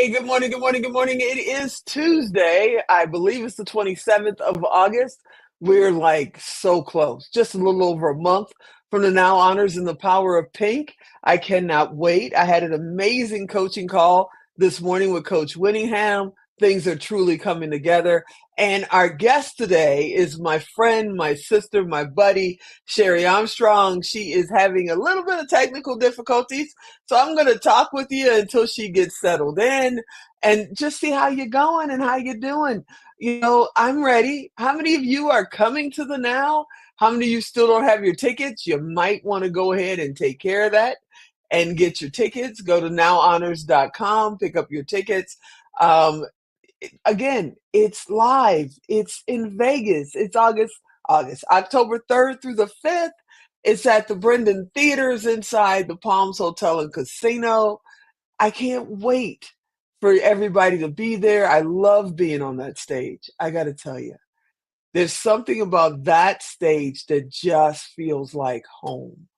Hey, good morning, good morning, good morning. It is Tuesday. I believe it's the 27th of August. We're like so close, just a little over a month from the Now Honors and the Power of Pink. I cannot wait. I had an amazing coaching call this morning with Coach Winningham. Things are truly coming together. And our guest today is my friend, my sister, my buddy, Cheri Armstrong. She is having a little bit of technical difficulties. So I'm going to talk with you until she gets settled in and just see how you're going and how you're doing. I'm ready. How many of you are coming to the Now? How many of you still don't have your tickets? You might want to go ahead and take care of that and get your tickets. Go to nowhonors.com, pick up your tickets. Um, Again, it's live. It's in Vegas. It's October 3rd through the 5th. It's at the Brendan Theaters inside the Palms Hotel and Casino. I can't wait for everybody to be there. I love being on that stage. I got to tell you, there's something about that stage that just feels like home.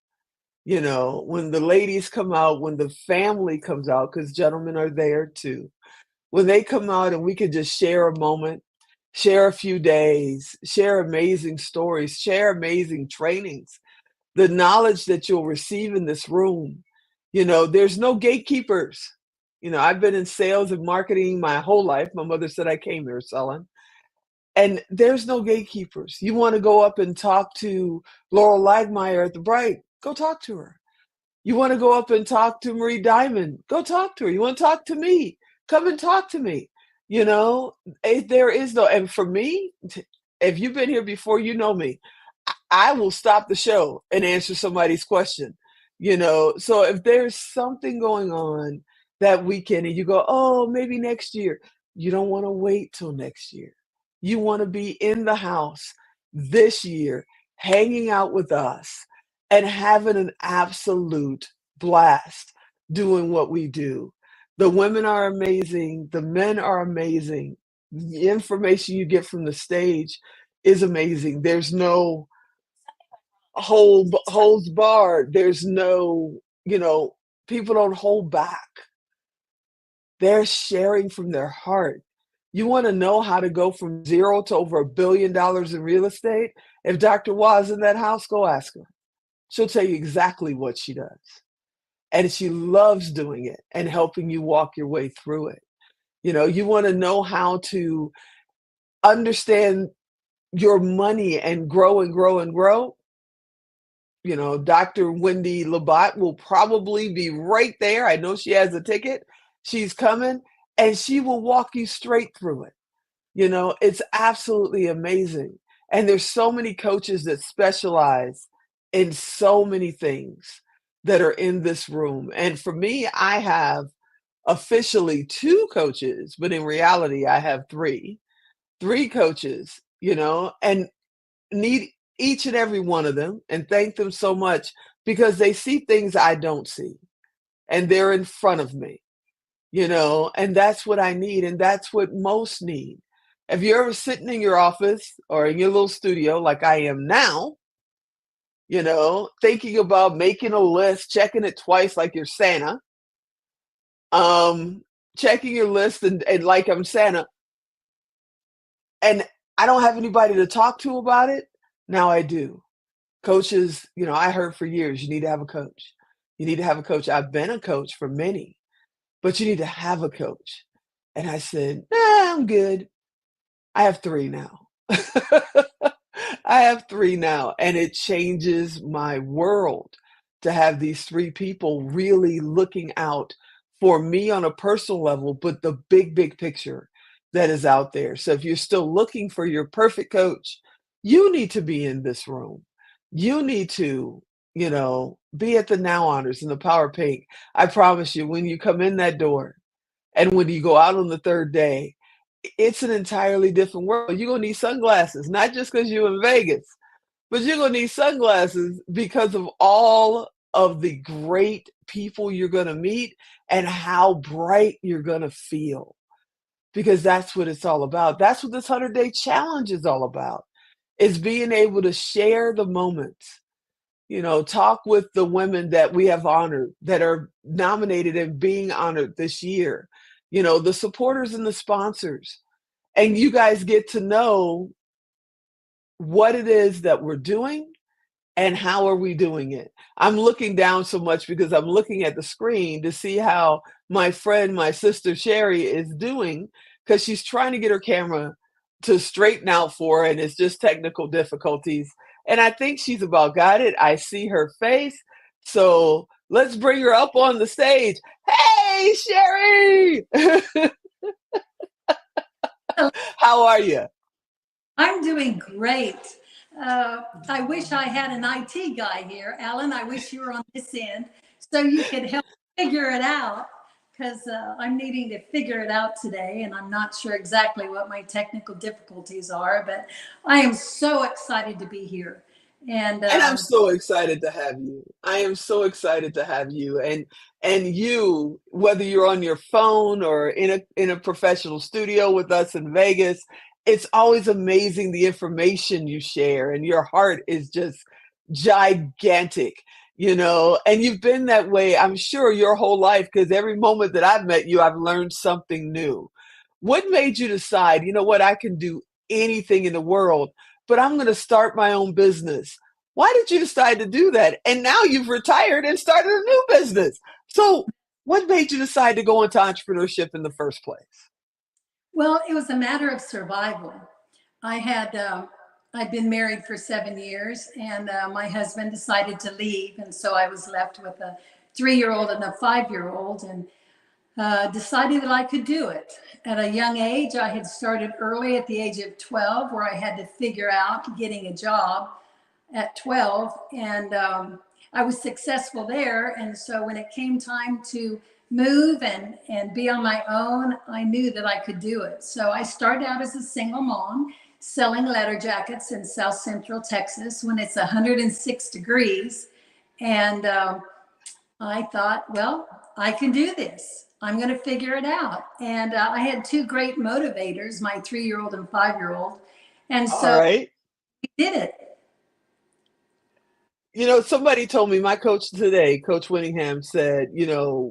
When the ladies come out, when the family comes out, because gentlemen are there too, when they come out and we can just share a moment, share a few days, share amazing stories, share amazing trainings, the knowledge that you'll receive in this room. There's no gatekeepers. I've been in sales and marketing my whole life. My mother said I came here selling. And there's no gatekeepers. You want to go up and talk to Laurel Lagmeyer at the Bright, go talk to her. You want to go up and talk to Marie Diamond, go talk to her. You want to talk to me, come and talk to me. There is no, and for me, if you've been here before, you know me. I will stop the show and answer somebody's question. So if there's something going on that weekend and you go, oh, maybe next year, you don't want to wait till next year. You want to be in the house this year, hanging out with us and having an absolute blast doing what we do. The women are amazing. The men are amazing. The information you get from the stage is amazing. There's no holds barred. There's no, people don't hold back. They're sharing from their heart. You want to know how to go from zero to over $1 billion in real estate? If Dr. Wa's in that house, go ask her. She'll tell you exactly what she does. And she loves doing it and helping you walk your way through it. You want to know how to understand your money and grow and grow and grow. Dr. Wendy Labat will probably be right there. I know she has a ticket. She's coming and she will walk you straight through it. It's absolutely amazing. And there's so many coaches that specialize in so many things that are in this room. And for me, I have officially two coaches, but in reality, I have three coaches, and need each and every one of them and thank them so much because they see things I don't see and they're in front of me, and that's what I need. And that's what most need. If you're ever sitting in your office or in your little studio like I am now, thinking about making a list, checking it twice like you're Santa, checking your list and like I'm Santa, and I don't have anybody to talk to about it, now I do. Coaches, I heard for years, you need to have a coach. You need to have a coach. I've been a coach for many, but you need to have a coach. And I said, nah, I'm good. I have three now. I have three now, and it changes my world to have these three people really looking out for me on a personal level, but the big, big picture that is out there. So if you're still looking for your perfect coach, you need to be in this room. You need to, be at the Now Honors and the Power Pink. I promise you, when you come in that door and when you go out on the third day, it's an entirely different world. You're going to need sunglasses, not just because you're in Vegas, but you're going to need sunglasses because of all of the great people you're going to meet and how bright you're going to feel. Because that's what it's all about. That's what this 100-day challenge is all about, is being able to share the moments. Talk with the women that we have honored, that are nominated and being honored this year. the supporters and the sponsors. And you guys get to know what it is that we're doing and how are we doing it. I'm looking down so much because I'm looking at the screen to see how my friend, my sister Cheri, is doing, because she's trying to get her camera to straighten out for her, and it's just technical difficulties. And I think she's about got it. I see her face. So let's bring her up on the stage. Hey, Cheri! How are you? I'm doing great. I wish I had an IT guy here. Alan, I wish you were on this end so you could help figure it out, because I'm needing to figure it out today, and I'm not sure exactly what my technical difficulties are, but I am so excited to be here. And And I'm so excited to have you. I am so excited to have you. And you, whether you're on your phone or in a professional studio with us in Vegas, it's always amazing the information you share, and your heart is just gigantic. And you've been that way, I'm sure, your whole life, because every moment that I've met you, I've learned something new. What made you decide, you know what, I can do anything in the world, but I'm going to start my own business? Why did you decide to do that? And now you've retired and started a new business. So, what made you decide to go into entrepreneurship in the first place? well, it was a matter of survival. I had I'd been married for 7 years, and my husband decided to leave, and so I was left with a 3-year-old and a 5-year-old, and decided that I could do it. At a young age, I had started early at the age of 12, where I had to figure out getting a job at 12. And I was successful there. And so when it came time to move and be on my own, I knew that I could do it. So I started out as a single mom selling leather jackets in South Central Texas when it's 106 degrees. And I thought, well, I can do this. I'm going to figure it out. And I had two great motivators, my 3-year-old and 5-year-old. And All so right. we did it. Somebody told me, my coach today, Coach Winningham, said,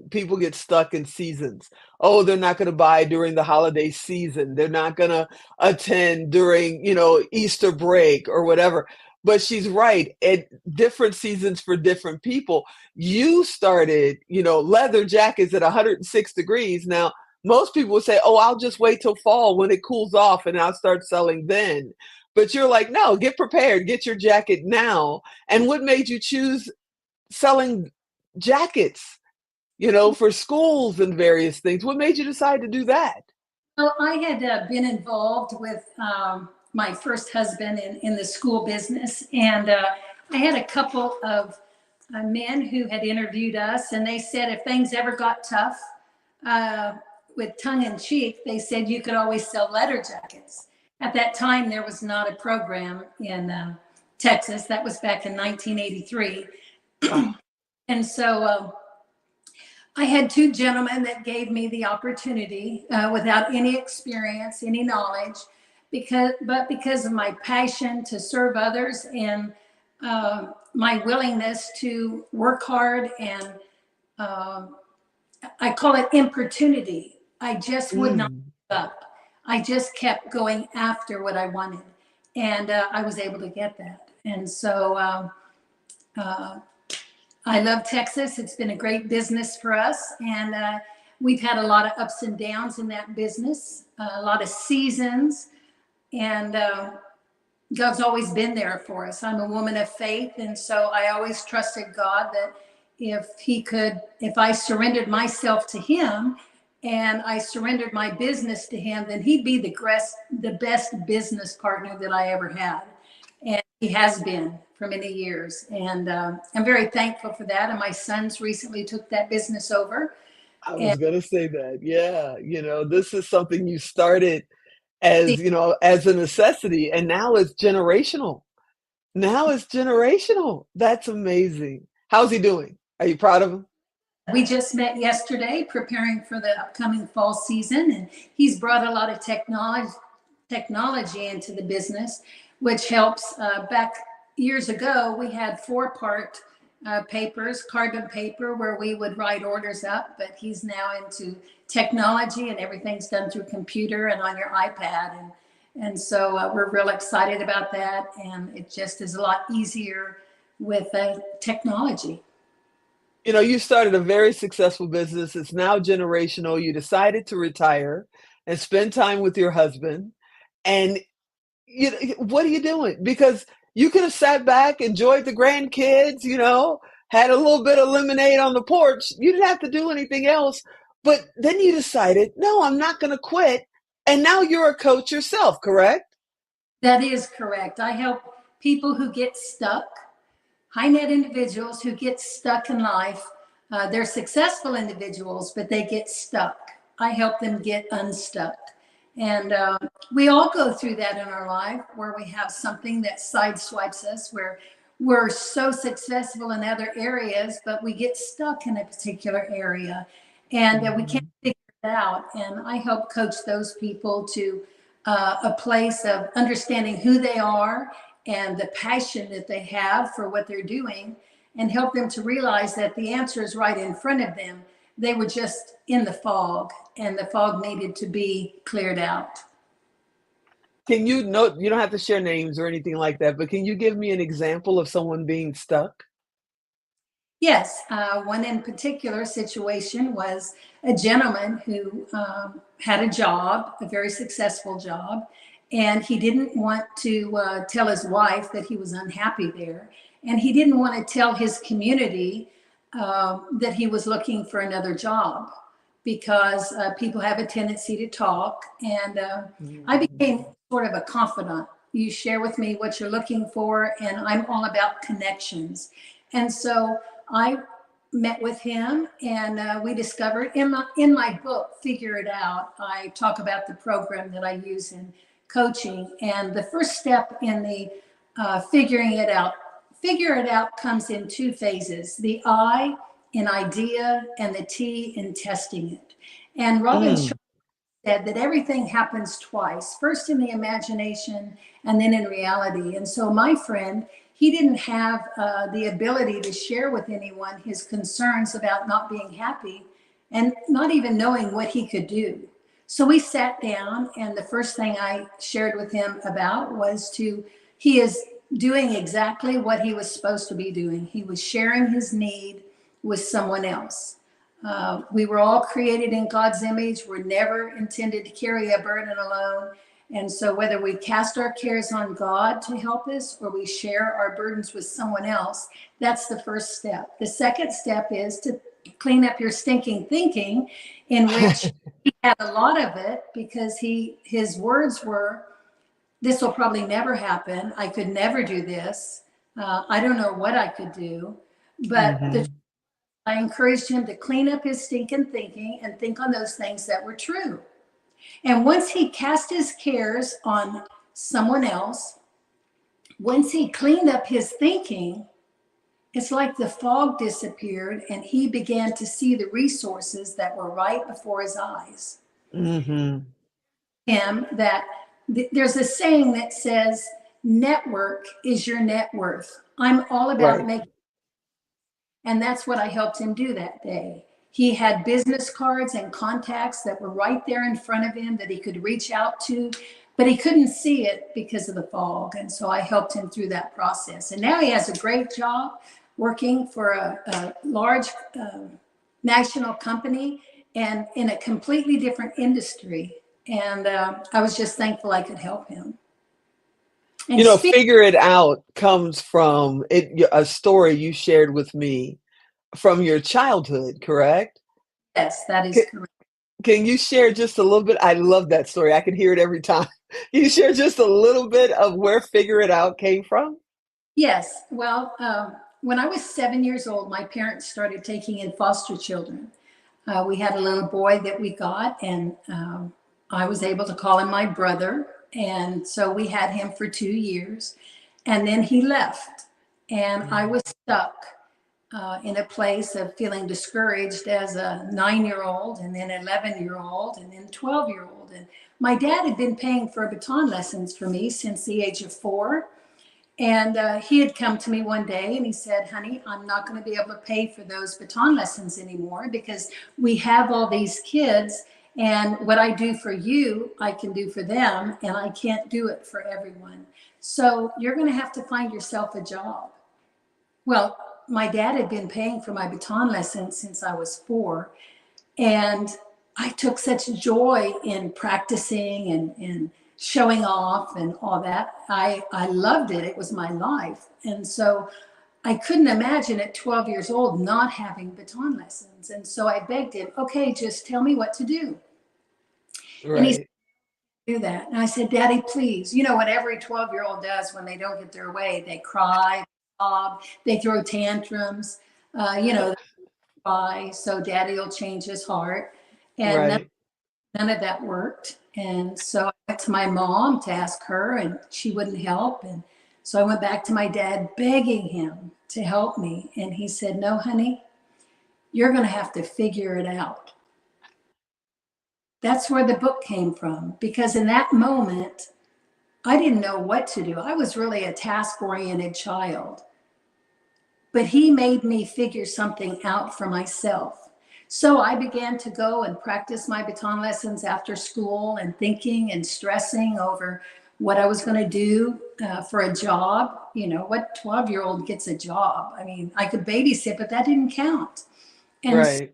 people get stuck in seasons. Oh, they're not going to buy during the holiday season. They're not going to attend during, Easter break or whatever. But she's right. At different seasons for different people. You started, leather jackets at 106 degrees. Now, most people would say, oh, I'll just wait till fall when it cools off and I'll start selling then. But you're like, no, get prepared, get your jacket now. And what made you choose selling jackets, for schools and various things? What made you decide to do that? Well, I had been involved with my first husband in the school business. And I had a couple of men who had interviewed us, and they said if things ever got tough, uh, with tongue in cheek, they said you could always sell letter jackets. At that time, there was not a program in Texas. That was back in 1983. Wow. And so I had two gentlemen that gave me the opportunity without any experience, any knowledge, because of my passion to serve others, and my willingness to work hard, and uh, I call it importunity. I just would not Mm. give up. I just kept going after what I wanted, and I was able to get that. And so uh, I love Texas. It's been a great business for us, and we've had a lot of ups and downs in that business, a lot of seasons, and God's always been there for us. I'm a woman of faith, and so I always trusted God that if I surrendered myself to Him and I surrendered my business to Him, then He'd be the best business partner that I ever had. And He has been for many years. And I'm very thankful for that. And my sons recently took that business over. I And was going to say that. Yeah. This is something you started as, as a necessity, and now it's generational. Now it's generational. That's amazing. How's he doing? Are you proud of him? we just met yesterday preparing for the upcoming fall season. And he's brought a lot of technology into the business, which helps. Back years ago, we had 4-part papers, carbon paper, where we would write orders up, but he's now into technology and everything's done through computer and on your iPad. And so we're real excited about that. And it just is a lot easier with technology. You know, you started a very successful business. It's now generational. You decided to retire and spend time with your husband. And what are you doing? Because you could have sat back, enjoyed the grandkids, had a little bit of lemonade on the porch. You didn't have to do anything else. But then you decided, no, I'm not going to quit. And now you're a coach yourself, correct? That is correct. I help people who get stuck, high net individuals who get stuck in life. They're successful individuals, but they get stuck. I help them get unstuck. And we all go through that in our life where we have something that sideswipes us, where we're so successful in other areas, but we get stuck in a particular area and we can't Mhm. figure it out. And I help coach those people to a place of understanding who they are and the passion that they have for what they're doing, and help them to realize that the answer is right in front of them. They were just in the fog, and the fog needed to be cleared out. Can you know, you don't have to share names or anything like that, but can you give me an example of someone being stuck? Yes, one in particular situation was a gentleman who had a job, a very successful job, and he didn't want to tell his wife that he was unhappy there, and he didn't want to tell his community that he was looking for another job because people have a tendency to talk, and I became Mhm. sort of a confidant. You share with me what you're looking for, and I'm all about connections. And so I met with him, and we discovered in my book, Figure It Out, I talk about the program that I use in coaching. And the first step in the figure it out comes in two phases: the I in idea and the T in testing it. And Robin Mm. said that everything happens twice, first in the imagination and then in reality. And so my friend, he didn't have the ability to share with anyone his concerns about not being happy and not even knowing what he could do. So we sat down, and the first thing I shared with him about was he is doing exactly what he was supposed to be doing. He was sharing his need with someone else. We were all created in God's image. We're never intended to carry a burden alone. And so, whether we cast our cares on God to help us or we share our burdens with someone else, that's the first step. The second step is to clean up your stinking thinking, in which he had a lot of it because his words were, "This will probably never happen. I could never do this. I don't know what I could do." But Mhm. I encouraged him to clean up his stinking thinking and think on those things that were true. And once he cast his cares on someone else, once he cleaned up his thinking, it's like the fog disappeared and he began to see the resources that were right before his eyes. Mhm. Him that there's a saying that says, network is your net worth. I'm all about Right. making. And that's what I helped him do that day. He had business cards and contacts that were right there in front of him that he could reach out to, but he couldn't see it because of the fog. And so I helped him through that process. And now he has a great job working for a large national company and in a completely different industry. And I was just thankful I could help him. And speak, Figure it out comes from a story you shared with me from your childhood, correct? yes, that is Can, correct. can you share just a little bit? I love that story. I can hear it every time. Can you share just a little bit of where Figure It Out came from? Yes. Well, when I was 7 years old, my parents started taking in foster children. We had a little boy that we got, and I was able to call him my brother. And so we had him for 2 years, and then he left. And I Mm. was stuck in a place of feeling discouraged as a 9 year old, and then 11 year old, and then 12 year old. And my dad had been paying for baton lessons for me since the age of 4, And he had come to me one day and he said, honey, I'm not going to be able to pay for those baton lessons anymore because we have all these kids. And what I do for you, I can do for them. And I can't do it for everyone. So you're going to have to find yourself a job. Well, my dad had been paying for my baton lessons since I was 4. And I took such joy in practicing and showing off and all that. I loved it. It was my life. And so I couldn't imagine at 12 years old not having baton lessons. And so I begged him, okay, just tell me what to do. And he said, Right. do that. And I said, Daddy, please, you know what every 12-year-old does when they don't get their way? They cry, they sob, they throw tantrums, you know, cry, so Daddy will change his heart. And Right. none of that worked. And so I went to my mom to ask her, and she wouldn't help. And so I went back to my dad, begging him to help me. And he said, no, honey, you're going to have to figure it out. That's where the book came from, because in that moment, I didn't know what to do. I was really a task-oriented child, but he made me figure something out for myself. So I began to go and practice my baton lessons after school and thinking and stressing over what I was going to do for a job. You know, what 12-year-old gets a job? I mean, I could babysit, but that didn't count. And Right.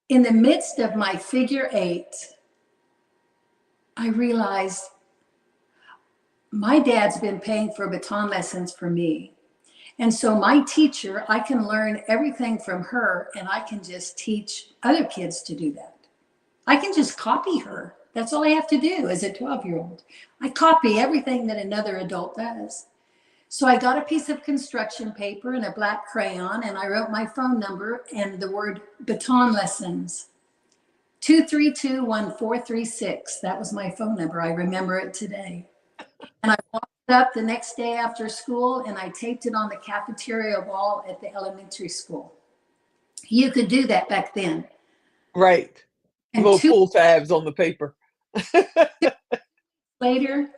in the midst of my figure 8, I realized my dad's been paying for baton lessons for me. And so my teacher, I can learn everything from her, and I can just teach other kids to do that. I can just copy her. That's all I have to do as a 12-year-old. I copy everything that another adult does. So I got a piece of construction paper and a black crayon, and I wrote my phone number and the word baton lessons. 232-1436. That was my phone number. I remember it today. And I walked up the next day after school and I taped it on the cafeteria wall at the elementary school. You could do that back then. Right. And Little 2 pull tabs on the paper. later,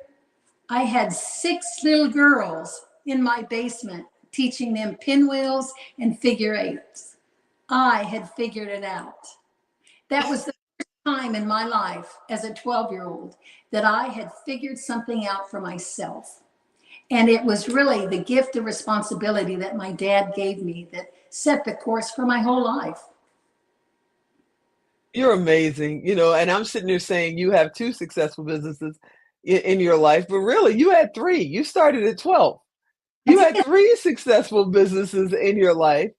I had 6 little girls in my basement teaching them pinwheels and figure 8s. I had figured it out. That was the first time in my life as a 12-year-old that I had figured something out for myself. And it was really the gift of responsibility that my dad gave me that set the course for my whole life. You're amazing, and I'm sitting there saying you have 2 successful businesses in your life, but really you had 3. You started at 12. You That's had 3 successful businesses in your life.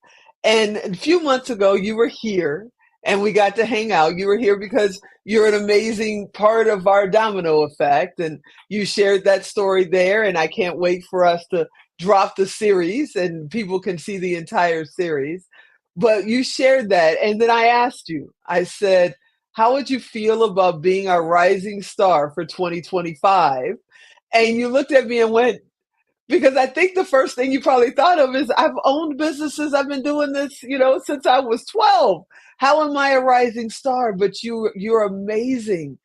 And a few months ago, you were here and we got to hang out. You were here because you're an amazing part of our domino effect. And you shared that story there. And I can't wait for us to drop the series and people can see the entire series. But you shared that. And then I asked you, I said, how would you feel about being our rising star for 2025? And you looked at me and went, because I think the first thing you probably thought of is I've owned businesses. I've been doing this, since I was 12. How am I a rising star? But you're amazing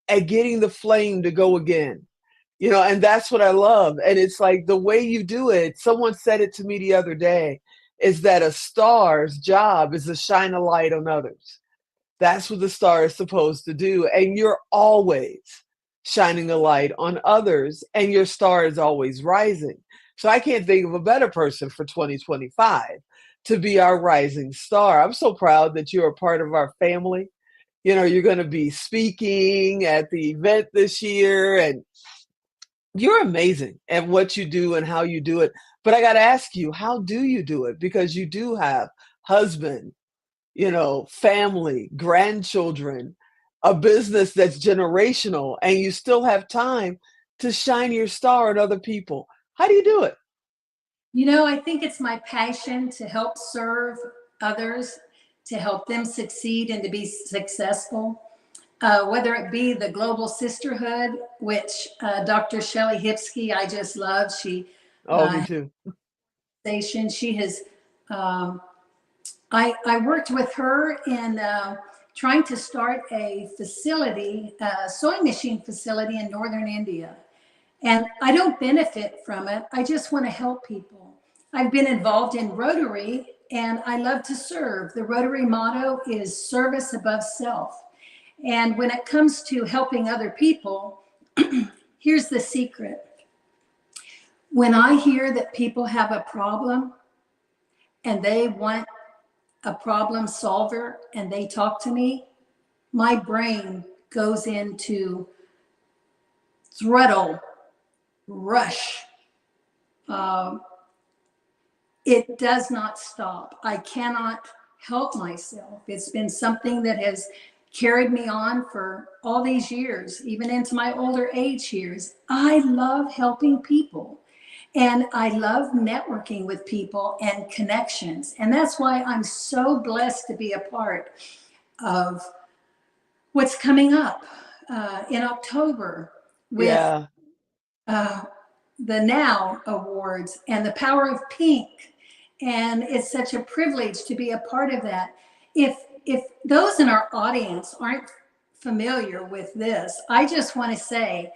at getting the flame to go again. And that's what I love. And it's like the way you do it, someone said it to me the other day, is that a star's job is to shine a light on others. That's what the star is supposed to do. And you're always shining a light on others, and your star is always rising. So I can't think of a better person for 2025 to be our rising star. I'm so proud that you're a part of our family. You're going to be speaking at the event this year, and you're amazing at what you do and how you do it. But I got to ask you, how do you do it? Because you do have husband, family, grandchildren, a business that's generational, and you still have time to shine your star at other people. How do you do it? I think it's my passion to help serve others, to help them succeed and to be successful. Whether it be the Global Sisterhood, which Dr. Shelley Hipsky, I just love. She Oh, me too. station. She has. I worked with her in trying to start a facility, a sewing machine facility in northern India. And I don't benefit from it. I just want to help people. I've been involved in Rotary and I love to serve. The Rotary motto is service above self. And when it comes to helping other people, here's the secret. When I hear that people have a problem and they want a problem solver and they talk to me, my brain goes into throttle, rush. Uh, it does not stop. I cannot help myself. It's been something that has carried me on for all these years, even into my older age years. I love helping people. And I love networking with people and connections. And that's why I'm so blessed to be a part of what's coming up in October with Yeah. uh, the Now Awards and the Power of Pink. And it's such a privilege to be a part of that. If those in our audience aren't familiar with this, I just want to say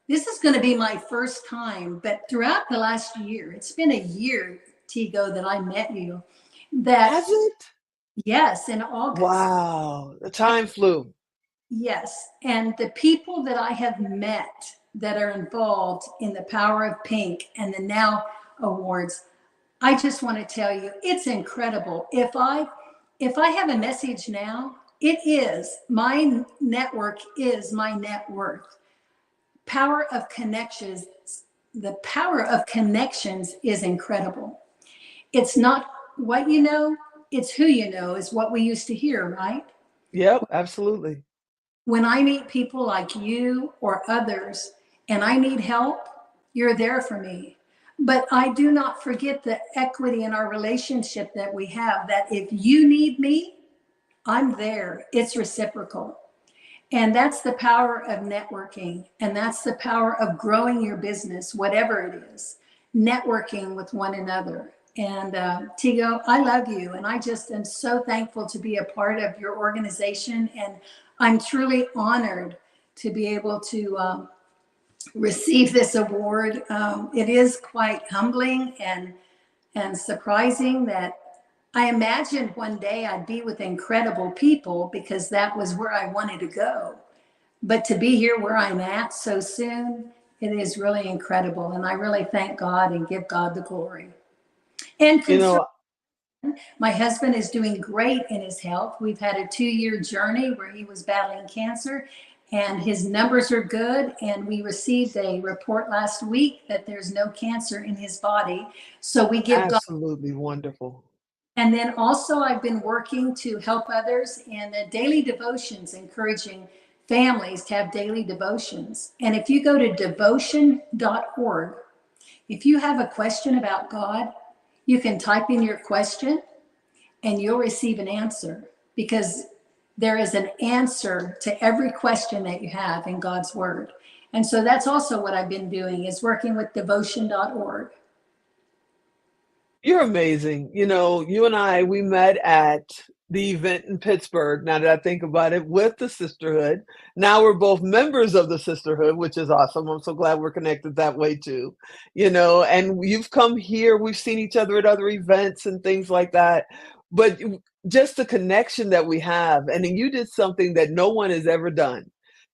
this is going to be my first time, but throughout the last year, it's been a year, Tigo, that I met you. That Has it? yes, in August. Wow. The time flew. Yes. And the people that I have met that are involved in the Power of Pink and the Now Awards, I just want to tell you, it's incredible. If I have a message now, it is my network is my net worth. Power of connections, the power of connections is incredible. It's not what you know, it's who you know, is what we used to hear, right? Yep, absolutely. When I meet people like you or others and I need help, you're there for me. But I do not forget the equity in our relationship that we have, that if you need me, I'm there. It's reciprocal. And that's the power of networking. And that's the power of growing your business, whatever it is, networking with one another. And Tigo, I love you. And I just am so thankful to be a part of your organization. And I'm truly honored to be able to receive this award. It is quite humbling and surprising that I imagined one day I'd be with incredible people because that was where I wanted to go. But to be here where I'm at so soon, it is really incredible. And I really thank God and give God the glory. And You concern, know, my husband is doing great in his health. We've had a 2-year journey where he was battling cancer and his numbers are good. And we received a report last week that there's no cancer in his body. So we give God. absolutely wonderful. And then also, I've been working to help others in the daily devotions, encouraging families to have daily devotions. And if you go to devotion.org, if you have a question about God, you can type in your question and you'll receive an answer because there is an answer to every question that you have in God's word. And so that's also what I've been doing is working with devotion.org. You're amazing. You know, you and I, we met at the event in Pittsburgh, now that I think about it, with the sisterhood. Now we're both members of the sisterhood, which is awesome. I'm so glad we're connected that way too. You know, and you've come here, we've seen each other at other events and things like that. But just the connection that we have, and then you did something that no one has ever done.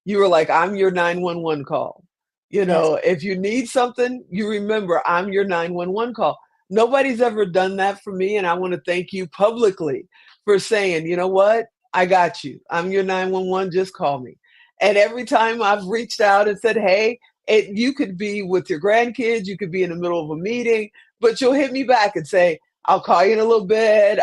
You were like, I'm your 911 call. You Yes. know, if you need something, you remember I'm your 911 call. Nobody's ever done that for me, and I want to thank you publicly for saying, you know what? I got you. I'm your 911. Just call me. And every time I've reached out and said, hey, you could be with your grandkids, you could be in the middle of a meeting, but you'll hit me back and say, I'll call you in a little bit.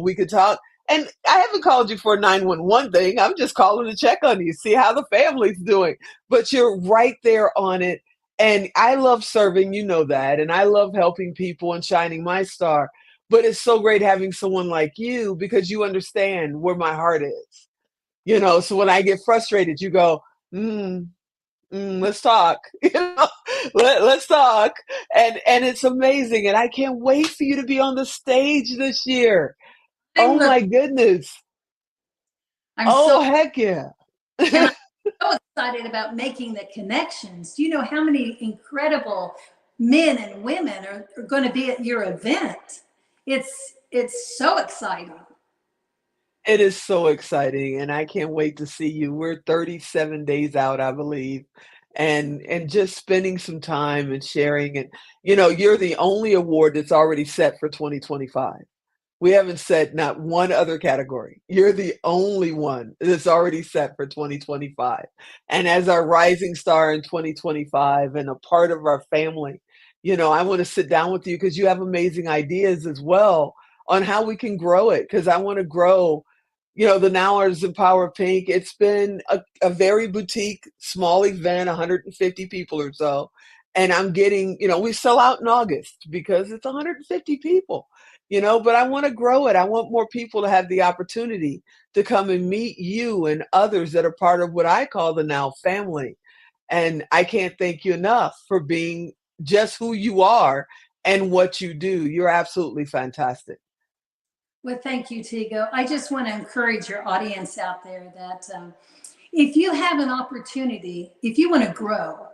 We could talk. And I haven't called you for a 911 thing. I'm just calling to check on you, see how the family's doing. But you're right there on it, and I love serving, you know that, and I love helping people and shining my star. But it's so great having someone like you because you understand where my heart is. You know, so when I get frustrated, you go, let's talk. Let's talk. And it's amazing. And I can't wait for you to be on the stage this year. I Oh look, my goodness. I'm so, Oh heck yeah. and So excited about making the connections. Do you know how many incredible men and women are going to be at your event? It's so exciting. It is so exciting, and I can't wait to see you. We're 37 days out, I believe, and just spending some time and sharing. And you're the only award that's already set for 2025. We haven't set not one other category. You're the only one that's already set for 2025. And as our rising star in 2025 and a part of our family, I want to sit down with you because you have amazing ideas as well on how we can grow it. Because I want to grow, the Now Artists in Power of Pink. It's been a very boutique, small event, 150 people or so. And I'm getting, we sell out in August because it's 150 people, but I want to grow it. I want more people to have the opportunity to come and meet you and others that are part of what I call the Now family. And I can't thank you enough for being just who you are and what you do. You're absolutely fantastic. Well, thank you, Tigo. I just want to encourage your audience out there that if you have an opportunity, if you want to grow,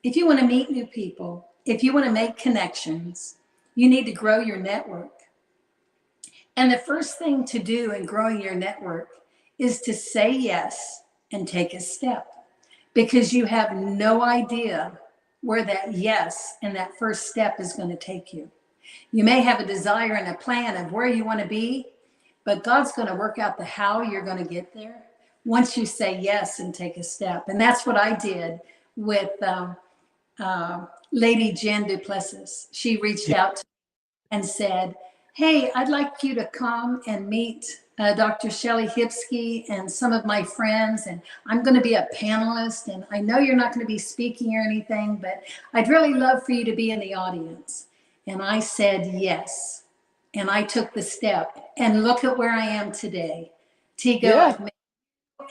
if you want to meet new people, if you want to make connections, you need to grow your network. And the first thing to do in growing your network is to say yes and take a step, because you have no idea where that yes and that first step is going to take you. You may have a desire and a plan of where you want to be, but God's going to work out the how you're going to get there once you say yes and take a step. And that's what I did with Lady Jen Duplessis. She reached out to me and said, "Hey, I'd like you to come and meet Dr. Shelley Hipsky and some of my friends, and I'm going to be a panelist, and I know you're not going to be speaking or anything, but I'd really love for you to be in the audience." And I said yes, and I took the step, and look at where I am today. Tigo, Yeah. I've met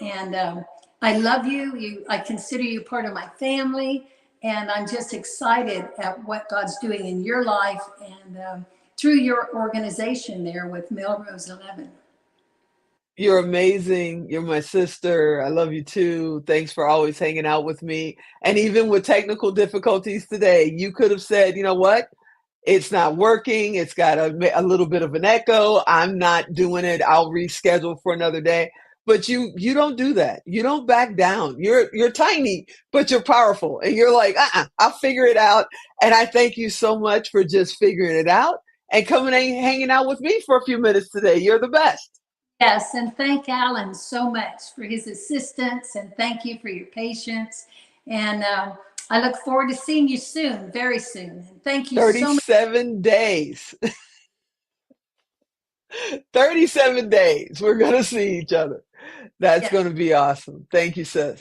you, and I love you. I consider you part of my family, and I'm just excited at what God's doing in your life and through your organization there with Melrose 11. You're amazing. You're my sister. I love you too. Thanks for always hanging out with me. And even with technical difficulties today, you could have said, you know what? It's not working. It's got a little bit of an echo. I'm not doing it. I'll reschedule for another day. But you don't do that. You don't back down. You're tiny, but you're powerful. And you're like, I'll figure it out. And I thank you so much for just figuring it out and coming and hanging out with me for a few minutes today. You're the best. Yes, and thank Alan so much for his assistance, and thank you for your patience. And I look forward to seeing you soon, very soon. And thank you so much. 37 days. 37 days. We're going to see each other. That's Yes. going to be awesome. Thank you, sis.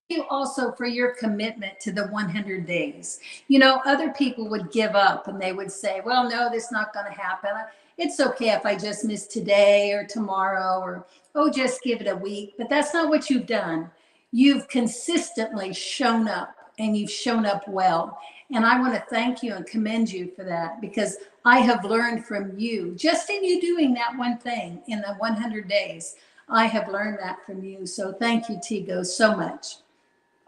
You also for your commitment to the 100 days. You know, other people would give up and they would say, well, no, this is not going to happen. It's okay if I just miss today or tomorrow, or, oh, just give it a week. But that's not what you've done. You've consistently shown up, and you've shown up well. And I want to thank you and commend you for that, because I have learned from you, just in you doing that one thing in the 100 days. I have learned that from you. So thank you, Tigo, so much.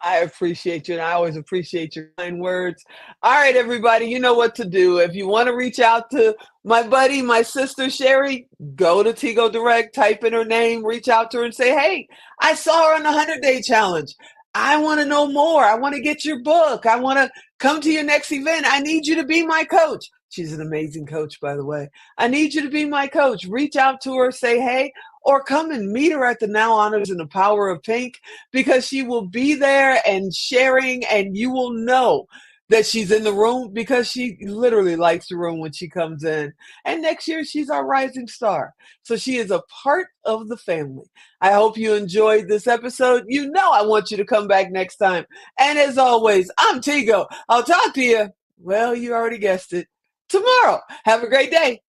I appreciate you, and I always appreciate your kind words. All right, everybody, you know what to do. If you want to reach out to my buddy, my sister Cheri, go to Tigo Direct, type in her name, reach out to her, and say, "Hey, I saw her on the 100-day challenge. I want to know more. I want to get your book. I want to come to your next event. I need you to be my coach." She's an amazing coach, by the way. I need you to be my coach. Reach out to her, say, "Hey," or come and meet her at the Now Honors in the Power of Pink, because she will be there and sharing, and you will know that she's in the room because she literally lights the room when she comes in. And next year, she's our rising star. So she is a part of the family. I hope you enjoyed this episode. You know I want you to come back next time. And as always, I'm Tigo. I'll talk to you, well, you already guessed it, tomorrow. Have a great day.